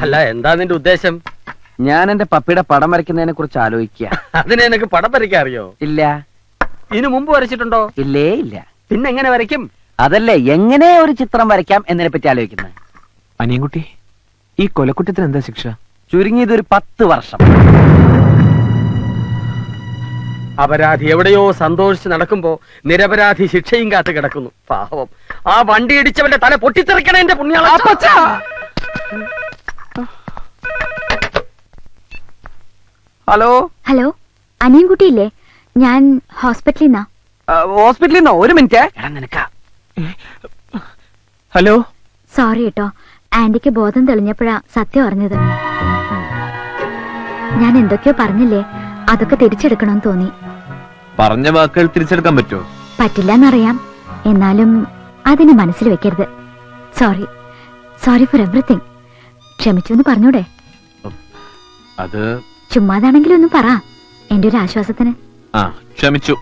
അല്ല, എന്താ നിന്റെ ഉദ്ദേശം? ഞാൻ എന്റെ പപ്പിയുടെ പടം വരയ്ക്കുന്നതിനെ കുറിച്ച് ആലോചിക്കുക. അതിനെ നിനക്ക് പടം വരയ്ക്കാൻ അറിയോ? ഇല്ല. ഇതിനു മുമ്പ് വരച്ചിട്ടുണ്ടോ? ഇല്ലേ ഇല്ല. പിന്നെ എങ്ങനെ വരയ്ക്കും? അതല്ലേ എങ്ങനെ ഒരു ചിത്രം വരയ്ക്കാം എന്നതിനെ പറ്റി ആലോചിക്കുന്നത്. അനിയൻകുട്ടി, ഈ കൊലക്കുറ്റത്തിന് എന്താ ശിക്ഷ? ചുരുങ്ങിയത് ഒരു 10 വർഷം. അപരാധി എവിടെയോ സന്തോഷിച്ച് നടക്കുമ്പോ നിരപരാധി ശിക്ഷയും കാത്ത് കിടക്കുന്നു. പാവം, ആ വണ്ടി ഇടിച്ചവന്റെ തല പൊട്ടിത്തെറിക്കണ എന്റെ പുണ്യാള. Hello hello, അനിയൻകുട്ടിയില്ലേ? ഞാൻ ഹോസ്പിറ്റലിൽ നിന്നാ. ഹോസ്പിറ്റലിൽ നിന്നോ? ഒരു മിനിറ്റ്. നിനക്കാ. ഹലോ. സോറി കേട്ടോ, ആന്റിക്ക് ബോധം തെളിഞ്ഞപ്പോഴാ സത്യം അറിഞ്ഞത്. ഞാൻ എന്തൊക്കെയോ പറഞ്ഞില്ലേ, അതൊക്കെ തിരിച്ചെടുക്കണമെന്ന് തോന്നി. പറഞ്ഞ വാക്കുകൾ തിരിച്ചെടുക്കാൻ പറ്റുമോ? പറ്റില്ലെന്നറിയാം, എന്നാലും അതിന് മനസ്സിൽ വെക്കരുത്. Sorry, sorry four everything. ക്ഷമിച്ചു എന്ന് പറഞ്ഞൂടെ? അത് ചുമ്മാതാണെങ്കിലും ഒന്ന് പറ, എന്റെ ഒരു ആശ്വാസത്തിന്. ക്ഷമിച്ചു.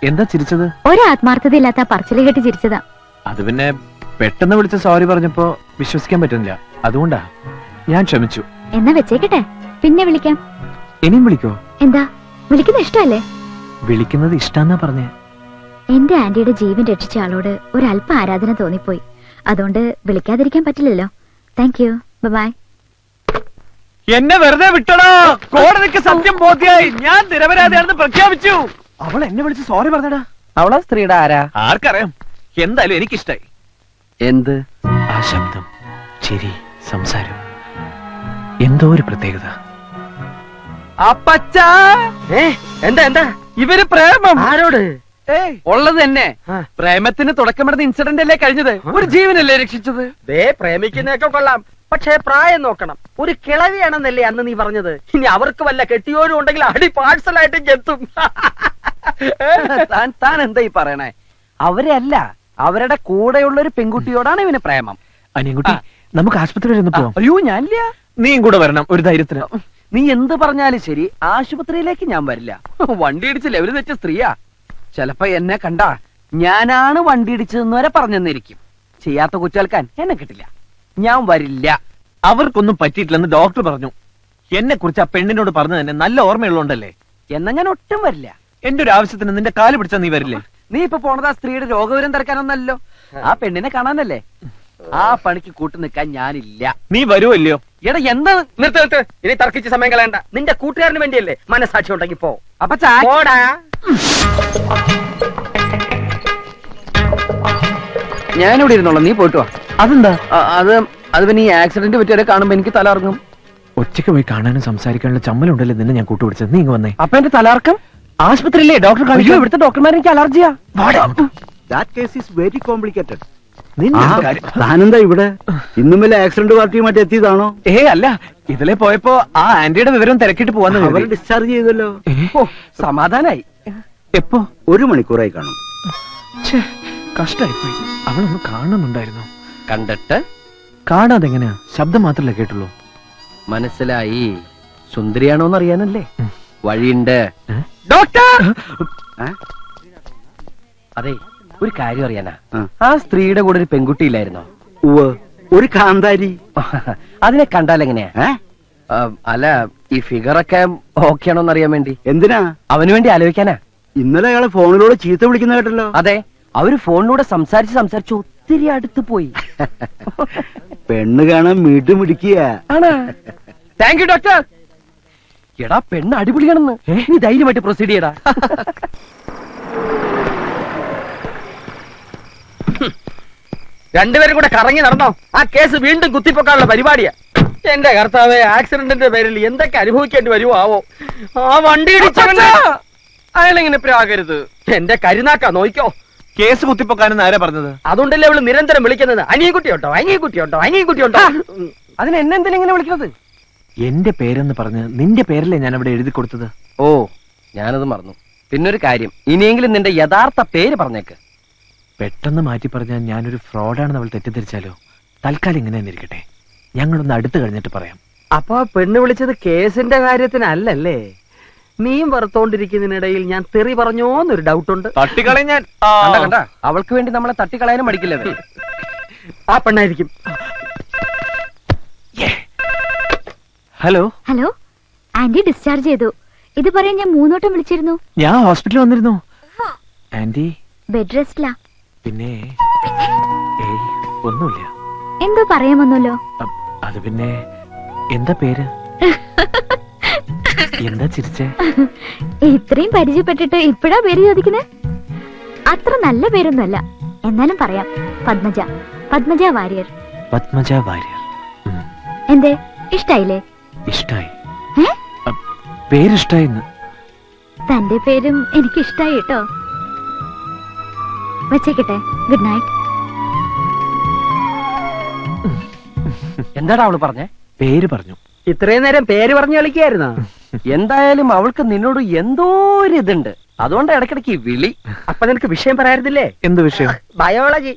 എന്താ ചിരിച്ചത്? ഒരു ആത്മാർത്ഥത ഇല്ലാത്ത പറച്ചില് കേട്ട് ചിരിച്ചതാ. അത് പിന്നെ പെട്ടെന്ന് വിളിച്ച സോറി പറഞ്ഞപ്പോ വിശ്വസിക്കാൻ പറ്റുന്നില്ല, അതുകൊണ്ടാ. ഞാൻ ക്ഷമിച്ചു. എന്നാ വെച്ചേക്കട്ടെ, പിന്നെ വിളിക്കാം. ഇനിയും വിളിക്കോ? എന്താ, വിളിക്കുന്ന ഇഷ്ടല്ലേ? വിളിക്കുന്നത് ഇഷ്ടാന്നാ പറഞ്ഞേ. എന്റെ ആന്റിയുടെ ജീവൻ രക്ഷിച്ച ആളോട് ഒരു അല്പ ആരാധന തോന്നിപ്പോയി. അതുകൊണ്ട് വിളിക്കാതിരിക്കാൻ പറ്റില്ലല്ലോ. Thank you, bye. എന്നെ വെറുതെ വിട്ടടാ. കോടതിക്ക് സത്യം ബോധ്യായി. ഞാൻ നിരപരാധിയാണെന്ന് പ്രഖ്യാപിച്ചു. അവൾ എന്നെ വിളിച്ച് സോറി പറഞ്ഞടാ. അവളാ സ്ത്രീയുടെ ആരാ? ആർക്കറിയാം. എന്തായാലും എനിക്കിഷ്ടായി. എന്ത്? ആ ശബ്ദം, ചിരി, സംസാരം, എന്തോ ഒരു പ്രത്യേകത. അപ്പച്ചാ, എന്താ എന്താ? ഇവര് പ്രേമം. ആരോട്? ഉള്ളത് തന്നെ. പ്രേമത്തിന് തുടക്കമിടുന്ന ഇൻസിഡന്റ് അല്ലേ കഴിഞ്ഞത്? ഒരു ജീവനല്ലേ രക്ഷിച്ചത്? പ്രേമിക്കുന്നതൊക്കെ കൊള്ളാം, പക്ഷേ പ്രായം നോക്കണം. ഒരു കിളവിയാണെന്നല്ലേ അന്ന് നീ പറഞ്ഞത്? ഇനി അവർക്ക് വല്ല കെട്ടിയോരും ഉണ്ടെങ്കിൽ അടി പാഴ്സലായിട്ട് എത്തും. താൻ എന്താ ഈ പറയണേ? അവരെ അല്ല, അവരുടെ കൂടെയുള്ള ഒരു പെൺകുട്ടിയോടാണ് ഇവന് പ്രേമം. അനിയൻകുട്ടി, നമുക്ക് ആശുപത്രി വരെ ഒന്ന് പോവാം. അയ്യോ, ഞാനില്ല. നീയും കൂടെ വരണം, ഒരു ധൈര്യത്തിന്. നീ എന്ത് പറഞ്ഞാലും ശരി, ആശുപത്രിയിലേക്ക് ഞാൻ വരില്ല. വണ്ടി ഇടിച്ച് ലെവല് തെറ്റ സ്ത്രീയാ. ചിലപ്പോ എന്നെ കണ്ടാ ഞാനാണ് വണ്ടി ഇടിച്ചതെന്ന് വരെ പറഞ്ഞെന്നിരിക്കും. ചെയ്യാത്ത കുറ്റേൽക്കാൻ എന്നെ കിട്ടില്ല. ഞാൻ വരില്ല. അവർക്കൊന്നും പറ്റിയിട്ടില്ലെന്ന് ഡോക്ടർ പറഞ്ഞു. എന്നെ കുറിച്ച് ആ പെണ്ണിനോട് പറഞ്ഞു തന്നെ നല്ല ഓർമ്മയുള്ളതുകൊണ്ടല്ലേ. എന്നാ ഞാൻ ഒട്ടും വരില്ല. എന്റെ ഒരു ആവശ്യത്തിന് നിന്റെ കാല് പിടിച്ചാ നീ വരില്ലേ? നീ ഇപ്പൊ പോണത് ആ സ്ത്രീയുടെ രോഗവിവരം തിരക്കാനൊന്നല്ലോ, ആ പെണ്ണിനെ കാണാനല്ലേ. ആ പണിക്ക് കൂട്ടു നിൽക്കാൻ ഞാനില്ല. നീ വരുമല്ലയോ? എടാ എന്താ? നിർത്ത്. ഇനി തർക്കിച്ച് സമയം കളയണ്ട. നിന്റെ കൂട്ടുകാരന് വേണ്ടിയല്ലേ. മനസാക്ഷി ഉണ്ടെങ്കിൽ പോ. അപ്പൊ പോടാ. ഞാനിവിടെ ഇരുന്നോളാം, നീ പോയിട്ട് വാ. അതെന്താ? അത് പിന്നെ ഈ ആക്സിഡന്റ് പറ്റിയവരെ കാണുമ്പോ എനിക്ക് തലർങ്ങും. ഒറ്റയ്ക്ക് പോയി കാണാനും സംസാരിക്കാനുള്ള ചമ്മലുണ്ടല്ലേ നിന്നെ ഞാൻ കൂട്ടുപിടിച്ചത്. നീ ഇങ്ങ് വന്നേ. അപ്പൊ എന്റെ തലർക്കം ആശുപത്രിയില്ലേ ഡോക്ടർ കാണിച്ചു? ഇവിടുത്തെ ഡോക്ടർമാർ എനിക്ക് അലർജിയാ. താനെന്താ ഇവിടെ? ഇന്നും വല്ല ആക്സിഡന്റ് പാർട്ടിയുമായിട്ട് എത്തിയതാണോ? അല്ല, ഇതിലെ പോയപ്പോ ആ ആന്റിയുടെ വിവരം തിരക്കിട്ട് പോവാന്ന്. അവർ ഡിസ്ചാർജ് ചെയ്തല്ലോ. സമാധാനായി. എപ്പോ? 1 മണിക്കൂറായി കാണും. കഷ്ടായിപ്പോയി. അവളൊന്ന് കാണുന്നുണ്ടായിരുന്നു. കണ്ടിട്ട് കാണാതെങ്ങനെയാ? ശബ്ദം മാത്രല്ലേ കേട്ടുള്ളൂ. മനസ്സിലായി. സുന്ദരിയാണോന്ന് അറിയാനല്ലേ. വഴിയുണ്ട്. ഡോക്ടർ, അതെ, ഒരു കാര്യം അറിയാനാ. ആ സ്ത്രീയുടെ കൂടെ ഒരു പെൺകുട്ടി ഇല്ലായിരുന്നോ? ഒരു കാന്താരി. അതിനെ കണ്ടാൽ എങ്ങനെയാ? അല്ല, ഈ ഫിഗറൊക്കെ ഓക്കെ ആണോന്ന് അറിയാൻ വേണ്ടി. എന്തിനാ? അവന് വേണ്ടി ആലോചിക്കാനാ. ഇന്നലെ അയാളെ ഫോണിലൂടെ ചീത്ത വിളിക്കുന്ന കേട്ടല്ലോ. അതെ, അവര് ഫോണിലൂടെ സംസാരിച്ച് ഒത്തിരി അടുത്ത് പോയി. പെണ്ണ് കാണാൻ മീട്ട് മിടിക്കുക. Thank you doctor. എടാ, പെണ്ണ് അടിപൊളിയാണെന്ന്. നീ ധൈര്യമായിട്ട് പ്രൊസീഡ് ചെയ്യടാ. രണ്ടുപേരും കൂടെ കറങ്ങി നടന്നോ? ആ കേസ് വീണ്ടും കുത്തിപ്പൊക്കാനുള്ള പരിപാടിയാ. എന്റെ കർത്താവേ, ആക്സിഡന്റിന്റെ പേരിൽ എന്തൊക്കെ അനുഭവിക്കേണ്ടി വരുമോ ആവോ. ആ വണ്ടി ഇടിച്ചവന്റെ അയാളെങ്ങനെ പ്രാകരുത്. എന്റെ കരുനാക്കാ, നോയിക്കോ. കേസ് കുത്തിപ്പൊക്കാനെന്ന് ആരാ പറഞ്ഞത്? അതുകൊണ്ടല്ലേ അവള് നിരന്തരം വിളിക്കുന്നത് അനിയൻകുട്ടിയുണ്ടോ, അനിയൻകുട്ടിയുണ്ടോ, അനിയൻകുട്ടിയുണ്ടോ. അതിന് എന്നെന്തിനാ ഇങ്ങനെ വിളിക്കുന്നത്? എന്റെ പേരെന്ന് പറഞ്ഞ് നിന്റെ പേരല്ലേ ഞാൻ അവിടെ എഴുതി കൊടുത്തത്. ഓ, ഞാനത് മറന്നു. പിന്നൊരു കാര്യം, ഇനിയെങ്കിലും നിന്റെ യഥാർത്ഥ പേര് പറഞ്ഞേക്ക്. പെട്ടെന്ന് മാറ്റി പറഞ്ഞാൽ ഞാനൊരു ഫ്രോഡാണെന്ന് അവൾ തെറ്റിദ്ധരിച്ചാലോ? തൽക്കാലം ഇങ്ങനെ തന്നെ ഇരിക്കട്ടെ. ഞങ്ങളൊന്ന് അടുത്ത് കഴിഞ്ഞിട്ട് പറയാം. അപ്പൊ പെണ്ണ് വിളിച്ചത് കേസിന്റെ കാര്യത്തിനല്ലേ? നീയും വറുത്തോണ്ടിരിക്കുന്നതിനിടയിൽ ഞാൻ തെറി പറഞ്ഞോന്നൊരു ഡൗട്ടുണ്ട്. തട്ടിക്കളയും ഞാൻ. കണ്ട, അവൾക്ക് വേണ്ടി നമ്മളെ തട്ടിക്കളയാനും മടിക്കില്ല. ആ പെണ്ണായിരിക്കും. ഹലോ. ഹലോ, ആന്റി ഡിസ്ചാർജ് ചെയ്തു. ഇത് പറയാൻ ഞാൻ 3 വട്ടം വിളിച്ചിരുന്നു. ഞാൻ ഹോസ്പിറ്റലിൽ വന്നിരുന്നു. ആന്റി ബെഡ് റെസ്റ്റിലാ. പിന്നെ ഏയ് ഒന്നുമില്ല. എന്തോ പറയാമെന്നല്ലോ. അത് പിന്നെ എന്താ പേര്? എന്താ ചിരിച്ചേ? ഇത്രയും പരിചയപ്പെട്ടിട്ട് ഇപ്പഴാ പേര് ചോദിക്കുന്നത്? അത്ര നല്ല പേരൊന്നുമല്ല, എന്നാലും പറയാം. പത്മജ. പത്മജ വാര്യർ. പത്മജ വാര്യർ. എന്തേ, ഇഷ്ടായില്ലേ? ഇഷ്ടായി. ഏ? പേരിഷ്ടായിന്ന്. തന്റെ പേരും എനിക്ക് ഇഷ്ടായി കേട്ടോ. വെച്ചേക്കട്ടെ. Good night. എന്താടാ അവള് പറഞ്ഞേ? പേര് പറഞ്ഞു. ഇത്രയും നേരം പേര് പറഞ്ഞു കളിക്കായിരുന്നോ? എന്തായാലും അവൾക്ക് നിന്നോട് എന്തോ ഒരു ഇതുണ്ട്, അതുകൊണ്ട് ഇടയ്ക്കിടയ്ക്ക് വിളി. അപ്പൊ നിനക്ക് വിഷയം പറയാറില്ലേ? എന്ത് വിഷയം? ബയോളജി.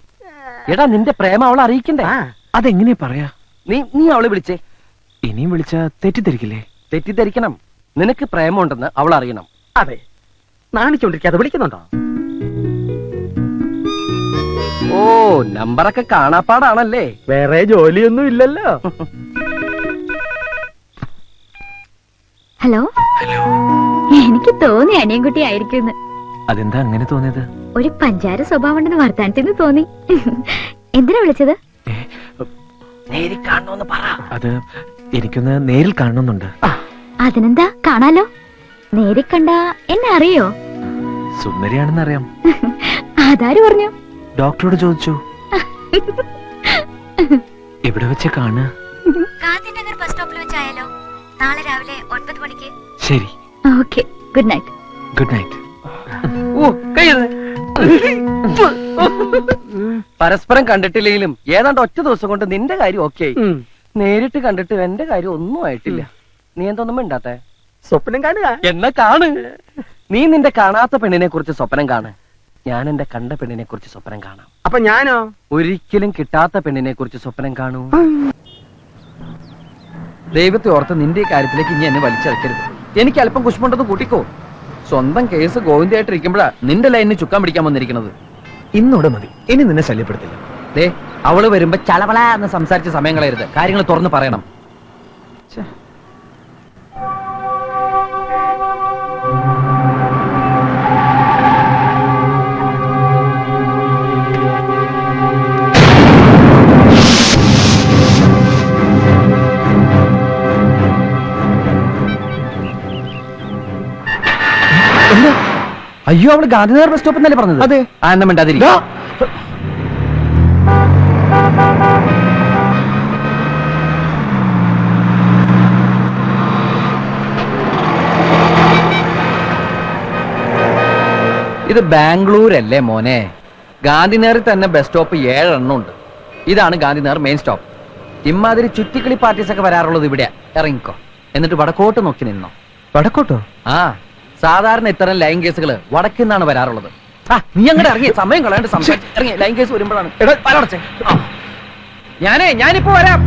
എടാ, നിന്റെ പ്രേമം അവളെ അറിയിക്കണ്ടേ? അതെങ്ങനെയാ പറയാ? നീ അവളെ വിളിച്ചേ. ഇനിയും വിളിച്ചാ തെറ്റിദ്ധരിക്കില്ലേ? തെറ്റിദ്ധരിക്കണം. നിനക്ക് പ്രേമമുണ്ടെന്ന് അവൾ അറിയണം. അതെ, നാണിച്ചോണ്ടിരിക്കാതെ വിളിക്കുന്നുണ്ടോ? ഓ, നമ്പറൊക്കെ കാണാപ്പാടാണല്ലേ? വേറെ ജോലിയൊന്നും ഇല്ലല്ലോ. ഹലോ. എനിക്ക് തോന്നി അനിയൻകുട്ടി ആയിരിക്കും. അതെന്താ അങ്ങനെ തോന്നിയത്? ഒരു പഞ്ചാര സ്വഭാവം ഉണ്ടെന്ന് വർത്താനത്തിന് തോന്നി. എന്തിനാ വിളിച്ചത്? നേരി കാണണമെന്ന് പറ. അത് എനിക്കൊന്ന് നേരിൽ കാണണമെന്നുണ്ട്. അതിനെന്താ, കാണാലോ. നേരി കണ്ട എന്നെ അറിയോ? സുന്ദരിയാണെന്ന് അറിയാം. അതാര് പറഞ്ഞു? ഡോക്ടറോട് ചോദിച്ചു. എവിടെ വെച്ച് കാണുക? ഗാന്ധിനഗർ ബസ് സ്റ്റോപ്പിൽ വെച്ചായാലോ? നാളെ രാവിലെ 9 മണിക്ക്. ശരി. Okay, good night. Good night. പരസ്പരം കണ്ടിട്ടില്ലെങ്കിലും ഏതാണ്ട് ഒറ്റ ദിവസം കൊണ്ട് നിന്റെ കാര്യം ഓക്കെ ആയി. നേരിട്ട് കണ്ടിട്ട് എന്റെ കാര്യം ഒന്നും ആയിട്ടില്ല. നീ എന്തൊന്നും മിണ്ടാത്തെ? സ്വപ്നം കാണുക. എന്നെ കാണ്. നീ നിന്റെ കാണാത്ത പെണ്ണിനെ കുറിച്ച് സ്വപ്നം കാണ്. ഞാൻ എന്റെ കണ്ട പെണ്ണിനെ കുറിച്ച് സ്വപ്നം കാണാം. അപ്പൊ ഞാനോ? ഒരിക്കലും കിട്ടാത്ത പെണ്ണിനെ കുറിച്ച് സ്വപ്നം കാണൂ. ദൈവത്തെ ഓർത്ത് നിന്റെ ഈ കാര്യത്തിലേക്ക് ഇനി എന്നെ വലിച്ചടക്കരുത്. എനിക്ക് അല്പം കുശുമുണ്ടെന്ന് കൂട്ടിക്കോ. സ്വന്തം കേസ് ഗോവിന്ദയായിട്ടിരിക്കുമ്പോഴാ നിന്റെ ലൈനിന് ചുക്കാൻ പിടിക്കാൻ വന്നിരിക്കുന്നത്. ഇന്നോടെ മതി, ഇനി നിന്നെ ശല്യപ്പെടുത്തില്ല. ദേ, അവള് വരുമ്പോ ചളവള എന്ന് സംസാരിച്ച സമയം കളയരുത്. കാര്യങ്ങൾ തുറന്ന് പറയണം. അയ്യോ, അവള് ഗാന്ധിനഗർ ബസ് സ്റ്റോപ്പ് എന്നല്ലേ പറഞ്ഞത്? അതെ. എന്നെ മിണ്ടാതിരി. ഇത് ബാംഗ്ലൂരല്ലേ മോനെ? ഗാന്ധിനഗറിൽ തന്നെ ബസ് സ്റ്റോപ്പ് 7 എണ്ണം ഉണ്ട്. ഇതാണ് ഗാന്ധിനഗർ മെയിൻ സ്റ്റോപ്പ്. ഇമാതിരി ചുറ്റിക്കളി പാർട്ടീസ് ഒക്കെ വരാറുള്ളത് ഇവിടെ. ഇറങ്ങിക്കോ, എന്നിട്ട് വടക്കോട്ട് നോക്കി നിന്നോ. വടക്കോട്ടോ? ആ, സാധാരണ ഇത്തരം ലൈൻ കേസുകൾ വടക്കിൽ നിന്നാണ് വരാറുള്ളത്. നീ അങ്ങോട്ട് ഇറങ്ങി, സമയം കളയാണ്ട് ഇറങ്ങി. ലൈൻ കേസ് വരുമ്പോഴാണ്. ഞാനിപ്പോ വരാം.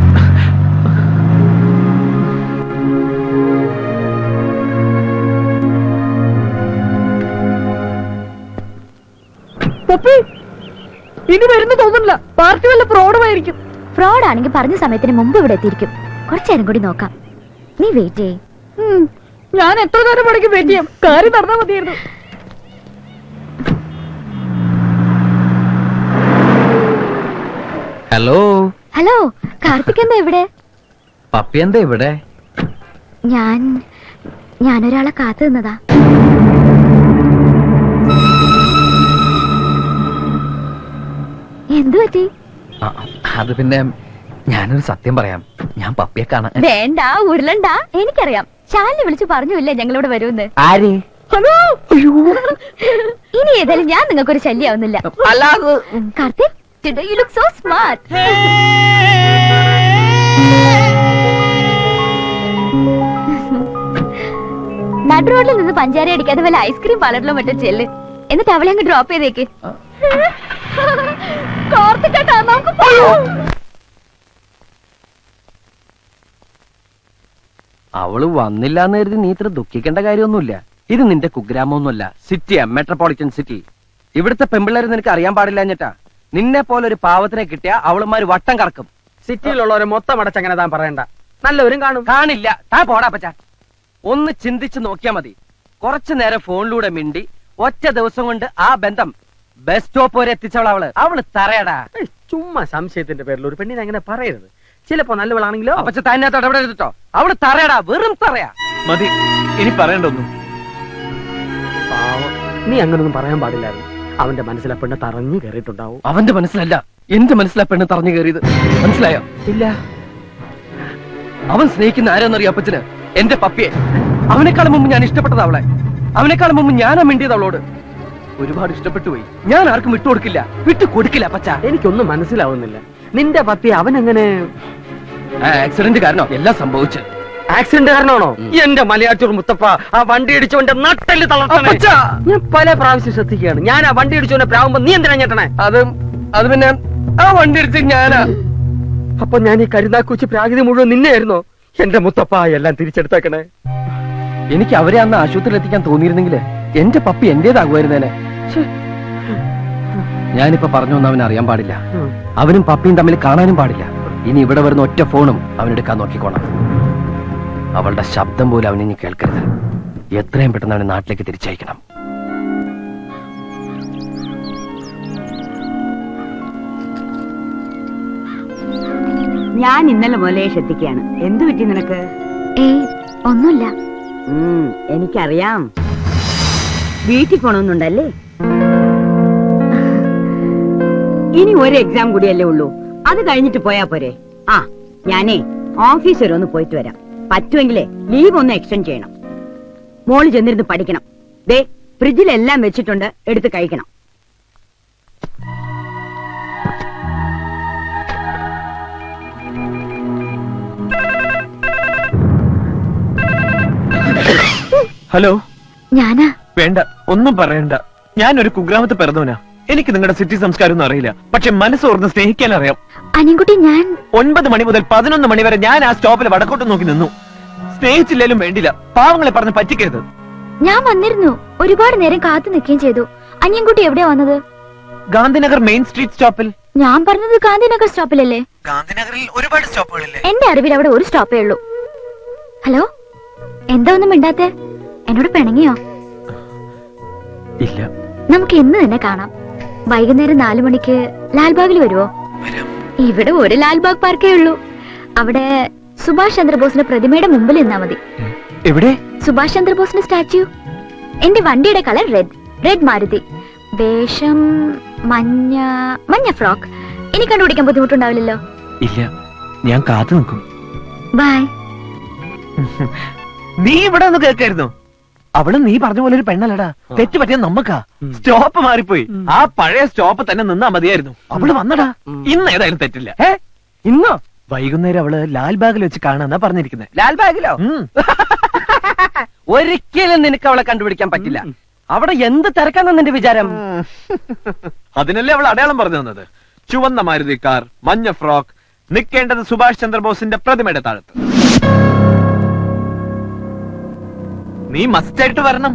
ഇനി വരുന്ന തോന്നുന്നില്ല. പാർട്ടി വല്ല ഫ്രോഡുമായിരിക്കും. ഫ്രോഡ് ആണെങ്കിൽ പറഞ്ഞ സമയത്തിന് മുമ്പ് ഇവിടെ എത്തിയിരിക്കും. കുറച്ചേരം കൂടി നോക്കാം. നീ വെയിറ്റ് ചെയ്യ്. ഞാൻ എത്ര നേരം പണിക്ക് വെയിറ്റ് ചെയ്യാം? കാര്യം നടന്നാ മതിയായിരുന്നു. ഹലോ. ഹലോ, കാർത്തിക് എന്താ ഇവിടെ? പപ്പി എന്താ ഇവിടെ? ഞാനൊരാളെ കാത്തു നിന്നതാ. എന്തു പറ്റി? അത് പിന്നെ ഞാനൊരു സത്യം പറയാം. ഞാൻ പപ്പിയെ കാണാൻ. വേണ്ട, ഉരുളണ്ട. എനിക്കറിയാം. ശാലിനെ വിളിച്ചു പറഞ്ഞില്ലേ ഞങ്ങളിവിടെ വരുമെന്ന്. ആര്? ഇനി ഏതായാലും ഞാൻ നിങ്ങൾക്കൊരു ശല്യാവുന്നില്ല. അല്ലാതെ Karthik, today you look so smart. നടു റോഡിൽ നിന്ന് പഞ്ചാര അടിക്കാതെ വല്ല ഐസ്ക്രീം പാർലറിലോ മറ്റോ ചെല്ല്. എന്നിട്ട് അവളെ അങ്ങ് ഡ്രോപ്പ് ചെയ്തേക്ക്. കാർത്തികേട്ടാ, നമുക്ക് പോകാം. അവള് വന്നില്ലാന്ന് കരുതി നീ ഇത്ര ദുഃഖിക്കേണ്ട കാര്യമൊന്നുമില്ല. ഇത് നിന്റെ കുഗ്രാമമൊന്നുമല്ല, സിറ്റിയാ, മെട്രോപൊളിറ്റൻ സിറ്റി. ഇവിടുത്തെ പെമ്പിള്ളേര് നിനക്ക് അറിയാൻ പാടില്ല. നിന്നെ പോലെ ഒരു പാവത്തിനെ കിട്ടിയ അവളുമാര് വട്ടം കറക്കും. സിറ്റിയിലുള്ളവരെ മൊത്തം അടച്ചങ്ങനെ താൻ പറയണ്ട. നല്ലവരും കാണും. കാണില്ല. താ പോടാ അപ്പച്ച. ഒന്ന് ചിന്തിച്ച് നോക്കിയാ മതി. കുറച്ചു നേരം ഫോണിലൂടെ മിണ്ടി ഒറ്റ ദിവസം കൊണ്ട് ആ ബന്ധം ബസ് സ്റ്റോപ്പ് വരെ അവള് തറയടാ. ഏയ്, ചുമ്മാ സംശയത്തിന്റെ പേരിൽ ഒരു പെണ്ണിനെ അങ്ങനെ പറയരുത്. ചിലപ്പോ നല്ലവളാണെങ്കിലോ. അപ്പച്ച തന്നകത്ത് ഇടപെടരുതോ. അവള് തറയടാ, വെറും തറയാ. മതി, ഇനി പറയണ്ടൊന്നും. പാവം, നീ അങ്ങനൊന്നും പറയാൻ പാടില്ലായിരുന്നു. അവന്റെ മനസ്സിലെ പെണ്ണ് തറഞ്ഞു കയറിയിട്ടുണ്ടാവും. അവന്റെ മനസ്സിലല്ല, എന്റെ മനസ്സിലാ പെണ്ണ് തറഞ്ഞു കയറിയത്. മനസ്സിലായോ? ഇല്ല. അവൻ സ്നേഹിക്കുന്ന ആരെന്നറിയോ അപ്പച്ചന്? എന്റെ പപ്പിയെ. അവനെക്കാളും മുമ്പ് ഞാൻ ഇഷ്ടപ്പെട്ടത് അവളെ. അവനെക്കാളും മുമ്പ് ഞാനാ മിണ്ടിയത് അവളോട്. ഒരുപാട് ഇഷ്ടപ്പെട്ടു പോയി. ഞാൻ ആർക്കും വിട്ടുകൊടുക്കില്ല, വിട്ടുകൊടുക്കില്ല അപ്പച്ച. എനിക്കൊന്നും മനസ്സിലാവുന്നില്ല. നിന്റെ പപ്പി അവനെങ്ങനെ? ആക്സിഡന്റ് കാരണം എല്ലാം സംഭവിച്ചു. ആക്സിഡന്റ് കാരണമാണോ? എന്റെ മലയാറ്റൂർ മുത്തപ്പ, ആ വണ്ടി ഇടിച്ചവന്റെ നട്ടല് തളർത്തണേ. അപ്പച്ചാ! ഞാൻ പല പ്രാവശ്യം ശ്രദ്ധിക്കുകയാണ്. ഞാൻ ആ വണ്ടി ഇടിച്ചവന്റെ പ്രാവുമ്പോ നീ എന്തിനാ ഞെട്ടണേ? അത് പിന്നെ ആ വണ്ടി ഇടിച്ച് ഞാനാ. അപ്പൊ ഞാൻ ഈ കരുനാക്കുച്ചി പ്രാകൃതി മുഴുവൻ നിന്നെയായിരുന്നോ? എന്റെ മുത്തപ്പ, എല്ലാം തിരിച്ചെടുത്തേക്കണേ. എനിക്ക് അവരെ അന്ന് ആശുപത്രിയിൽ എത്തിക്കാൻ തോന്നിയിരുന്നെങ്കിൽ എന്റെ പപ്പി എന്റേതാകുമായിരുന്നേനെ. ഞാനിപ്പോ പറഞ്ഞൊന്നും അവൻ അറിയാൻ പാടില്ല. അവനും പപ്പിയും തമ്മിൽ കാണാനും പാടില്ല. ഇനി ഇവിടെ വരുന്ന ഒറ്റ ഫോണും അവനെടുക്കാൻ നോക്കിക്കോണം. അവളുടെ ശബ്ദം പോലും അവനിനി കേൾക്കരുത്. എത്രയും പെട്ടെന്ന് അവനെ നാട്ടിലേക്ക് തിരിച്ചയക്കണം. ഞാൻ ഇന്നലെ മുതലേ ശ്രദ്ധിക്കുകയാണ്. എന്തു പറ്റി നിനക്ക്? ഏയ് ഒന്നുമില്ല. എനിക്കറിയാം. വീട്ടിൽ പോണമെന്നുണ്ടല്ലേ? ഇനി ഒരു എക്സാം കൂടിയല്ലേ ഉള്ളൂ, അത് കഴിഞ്ഞിട്ട് പോയാ പോരെ? ആ, ഞാനേ ഓഫീസ് വരെ ഒന്ന് പോയിട്ട് വരാം. പറ്റുമെങ്കിലേ ലീവ് ഒന്ന് എക്സ്റ്റെൻഡ് ചെയ്യണം. മോള് ചെന്നിരുന്ന് പഠിക്കണം. ദേ, ഫ്രിഡ്ജിലെല്ലാം വെച്ചിട്ടുണ്ട്, എടുത്ത് കഴിക്കണം. ഹലോ. ഞാനാ. വേണ്ട, ഒന്നും പറയണ്ട. ഞാനൊരു കുഗ്രാമത്തിൽ പിറന്നവനാ. എനിക്ക് നിങ്ങളുടെ സിറ്റി സംസ്കാരം ഒന്നും അറിയില്ല. പക്ഷെ മനസ്സോർന്ന് സ്നേഹിക്കാൻ അറിയാം. അനിയൻകുട്ടി, ഞാൻ 9 മണി മുതൽ 11 മണി വരെ ഞാൻ ആ സ്റ്റോപ്പിൽ വടക്കോട്ട് നോക്കി നിന്നു. സ്നേഹിച്ചില്ലേലും വേണ്ടില്ല, പാവങ്ങളെ പറഞ്ഞ് പറ്റിക്കരുത്. ഞാൻ വന്നിരുന്നു. ഒരുപാട് നേരം കാത്തു നിൽക്കുകയും ചെയ്തു. അനിയൻകുട്ടി എവിടെയാ വന്നത്? ഗാന്ധിനഗർ മെയിൻ സ്ട്രീറ്റ് സ്റ്റോപ്പിൽ. ഞാൻ പറഞ്ഞത് ഗാന്ധിനഗർ സ്റ്റോപ്പിലല്ലേ? ഗാന്ധിനഗറിൽ ഒരുപാട് സ്റ്റോപ്പുകളില്ലേ? എന്റെ അറിവിൽ അവിടെ ഒരു സ്റ്റോപ്പേ ഉള്ളൂ. ഹലോ, എന്താ ഒന്നും മിണ്ടാത്തെ? എന്നോട് പിണങ്ങിയോ? ഇല്ല. നമുക്ക് ഇന്ന് തന്നെ കാണാം. വൈകുന്നേരം 4 മണിക്ക് ലാൽബാഗിൽ വരുവോ? ഇവിടെ ഒരു ലാൽബാഗ് പാർക്കേ ഉള്ളൂ. അവിടെ സുഭാഷ് ചന്ദ്രബോസിന്റെ പ്രതിമയുടെ മുമ്പിൽ നിന്നാ മതി. എവിടെ? സുഭാഷ് ചന്ദ്രബോസിന്റെ സ്റ്റാച്യു. എന്റെ വണ്ടിയുടെ കളർ റെഡ് മാരുതി. വേഷം മഞ്ഞ ഫ്രോക്ക്. ഇനി കണ്ടുപിടിക്കാൻ ബുദ്ധിമുട്ടുണ്ടാവില്ലല്ലോ? ഇല്ല, ഞാൻ കാത്തു നിൽക്കും. ബൈ. നീ ഇവിടെ ഒന്ന് കേൾക്കായിരുന്നു. അവള് നീ പറഞ്ഞ പോലെ ഒരു പെണ്ണല്ലടാ. തെറ്റ് പറ്റിയ നമ്മക്കാ. സ്റ്റോപ്പ് മാറിപ്പോയി. ആ പഴയ സ്റ്റോപ്പ് തന്നെ നിന്നാ മതിയായിരുന്നു. അവള് വന്നടാ. ഇന്ന് ഏതായാലും തെറ്റില്ല. ഇന്നോ? വൈകുന്നേരം അവള് ലാൽബാഗിൽ വെച്ച് കാണാന്നാ പറഞ്ഞിരിക്കുന്നത്. ലാൽബാഗിലോ? ഒരിക്കലും നിനക്ക് അവളെ കണ്ടുപിടിക്കാൻ പറ്റില്ല. അവിടെ എന്ത് തിരക്കാന്നാ നിന്റെ വിചാരം? അതിനല്ലേ അവൾ അടയാളം പറഞ്ഞു തന്നത്. ചുവന്ന മാരുതി കാർ, മഞ്ഞ ഫ്രോക്ക്, നിൽക്കേണ്ടത് സുഭാഷ് ചന്ദ്രബോസിന്റെ പ്രതിമയുടെ താഴത്ത്. നീ മസ്റ്റായിട്ട് വരണം.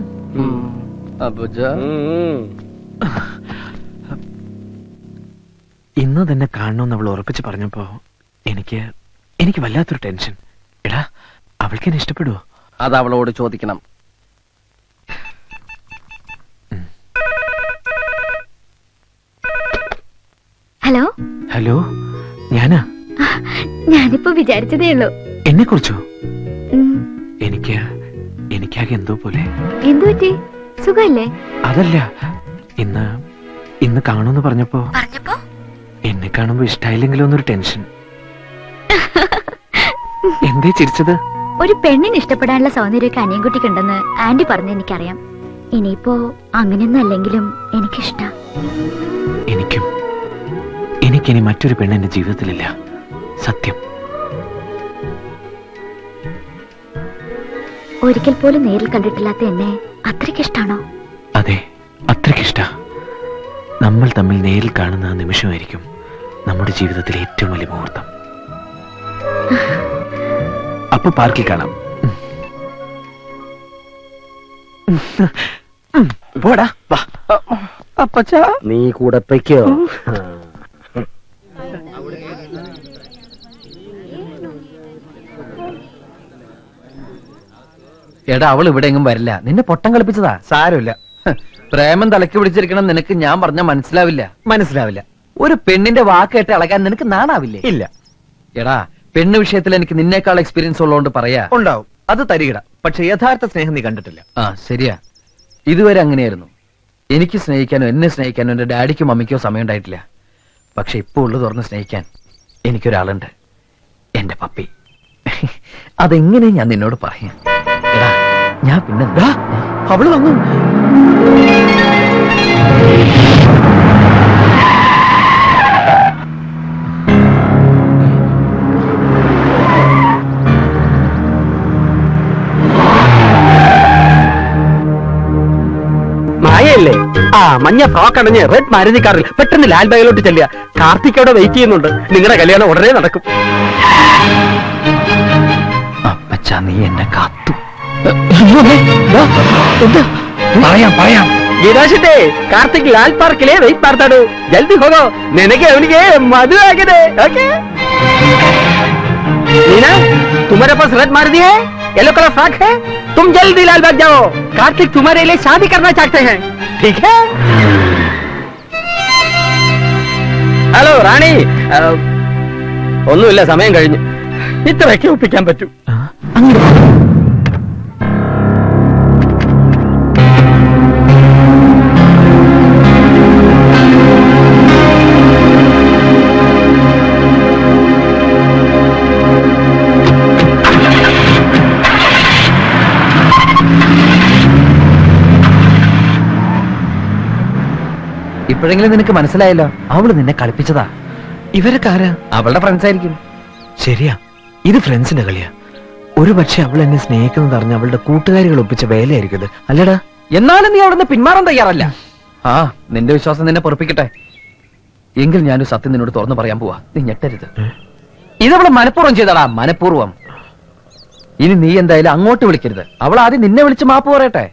ഇന്ന് തന്നെ കാണണമെന്ന് അവൾ ഉറപ്പിച്ച് പറഞ്ഞപ്പോ എനിക്ക് വല്ലാത്തൊരു ടെൻഷൻ. എടാ, അവൾക്ക് എന്നെ ഇഷ്ടപ്പെടുവോ? അത് അവളോട് ചോദിക്കണം. ഹലോ. ഹലോ, ഞാനാ. ഞാനിപ്പോ വിചാരിച്ചതേ ഉള്ളൂ. എന്നെ കുറിച്ചോ? എനിക്കാകെ എന്തോ പോലെ. എന്തു പറ്റി? സുഖല്ലേ? അതല്ല, ഇന്ന് കാണുമെന്ന് പറഞ്ഞപ്പോ എന്നെ കാണുമ്പോ ഇഷ്ടായില്ലെങ്കിലോ എന്നൊരു ടെൻഷൻ. എന്തേ ചിരിച്ചത്? ഒരു പെണ്ണിന് ഇഷ്ടപ്പെടാനുള്ള സൗന്ദര്യമൊക്കെ അനിയൻകുട്ടിക്കുണ്ടെന്ന് ആന്റി പറഞ്ഞ എനിക്കറിയാം. ഇനിയിപ്പോ അങ്ങനെയൊന്നും അല്ലെങ്കിലും എനിക്കിഷ്ടാ. എനിക്കിനി മറ്റൊരു പെണ്ണ് എന്റെ ജീവിതത്തിലില്ല. സത്യം. ഒരിക്കൽ പോലും നേരിൽ കണ്ടിട്ടില്ലാത്ത എന്നെ അത്രയ്ക്കിഷ്ടാണോ? അതെ, അത്രയ്ക്കിഷ്ട. നമ്മൾ തമ്മിൽ നേരിൽ കാണുന്ന ആ നിമിഷമായിരിക്കും നമ്മുടെ ജീവിതത്തിലെ ഏറ്റവും വലിയ മുഹൂർത്തം. അപ്പൊ പാർക്കിൽ കാണാം. പോടാ, വാ. അപ്പച്ചാ, നീ കൂടെ പൊയ്ക്കോ. എടാ അവൾ ഇവിടെ എങ്ങും വരില്ല, നിന്നെ പൊട്ടം കളിപ്പിച്ചതാ. സാരമില്ല. പ്രേമം തലക്ക് പിടിച്ചിരിക്കണം നിനക്ക് ഞാൻ പറഞ്ഞ മനസ്സിലാവില്ല. മനസ്സിലാവില്ല. ഒരു പെണ്ണിന്റെ വാക്ക് കേട്ട് ഇളകാൻ നിനക്ക് നാണാവില്ലേ? ഇല്ല. എടാ പെണ്ണ് വിഷയത്തിൽ എനിക്ക് നിന്നേക്കാൾ എക്സ്പീരിയൻസ് ഉള്ളതുകൊണ്ട് പറയാ. ഉണ്ടാവും, അത് തരികിട. പക്ഷെ യഥാർത്ഥ സ്നേഹം നീ കണ്ടിട്ടില്ല. ആ ശരിയാ, ഇതുവരെ അങ്ങനെയായിരുന്നു. എനിക്ക് സ്നേഹിക്കാനോ എന്നെ സ്നേഹിക്കാനോ എന്റെ ഡാഡിക്കോ മമ്മിക്കോ സമയം ഉണ്ടായിട്ടില്ല. പക്ഷെ ഇപ്പൊ ഉള്ളു തുറന്ന് സ്നേഹിക്കാൻ എനിക്കൊരാളുണ്ട്, എന്റെ പപ്പി. അതെങ്ങനെ ഞാൻ നിന്നോട് പറയാം. എടാ ഞാൻ പിന്നെ അവള് വന്നു. മായയല്ലേ? ആ മഞ്ഞ ഫ്രോക്ക് അടഞ്ഞ് റെഡ് മാരുതി കാറിൽ പെട്ടെന്ന് ലാൽബാഗിലോട്ട് ചെല്ലുക. കാർത്തിക് അവിടെ വെയിറ്റ് ചെയ്യുന്നുണ്ട്. നിങ്ങളുടെ കല്യാണം ഉടനെ നടക്കും. അപ്പച്ചാ നീ എന്നെ കാത്തു. പറയാം. ഗീതാശിട്ടേ കാർത്തിക് ലാൽ പാർക്കിലെ വെയിറ്റ് ಮಾಡ್ತಾಡು. ಜಲ್ದಿ ಹೋಗೋ, ನಿನಗೆ ಅವನಿಗೆ ಮದುವೆ ಆಗಿದೆ. ಓಕೆ मीना, तुम्हारे पास रेड मारुति है, येलो कलर फ्रॉक है, तुम जल्दी लालबाग जाओ. कार्तिक तुम्हारे लिए शादी करना चाहते हैं, ठीक है? ഹലോ റാണി, ഒന്നുമില്ല, സമയം കഴിഞ്ഞു. ഇത്രയൊക്കെ ഒപ്പിക്കാൻ പറ്റൂ. ഇപ്പോഴെങ്കിലും നിനക്ക് മനസ്സിലായല്ലോ, അവള് നിന്നെ കളിപ്പിച്ചതാ. ഇവരൊക്കെ ആരാ? അവളുടെ ഫ്രണ്ട്സ് ആയിരിക്കും. ശരിയാ, ഇത് ഫ്രണ്ട്സിന്റെ കളിയാ. ഒരു പക്ഷെ അവൾ എന്നെ സ്നേഹിക്കുന്നത് അറിഞ്ഞ അവളുടെ കൂട്ടുകാരികൾ ഒപ്പിച്ച വേലയായിരിക്കും ഇത്, അല്ലടാ? എന്നാലും നീ അവിടെ നിന്ന് പിന്മാറാൻ തയ്യാറല്ല. ആ നിന്റെ വിശ്വാസം നിന്നെ പൊറപ്പിക്കട്ടെ. എങ്കിൽ ഞാനൊരു സത്യം നിന്നോട് തുറന്നു പറയാൻ പോവാ, നീ ഞെട്ടരുത്. ഇതവള് മനഃപൂർവ്വം ചെയ്തടാ, മനഃപൂർവ്വം. ഇനി നീ എന്തായാലും അങ്ങോട്ട് വിളിക്കരുത്. അവൾ ആദ്യം നിന്നെ വിളിച്ച് മാപ്പ് പറയട്ടെ.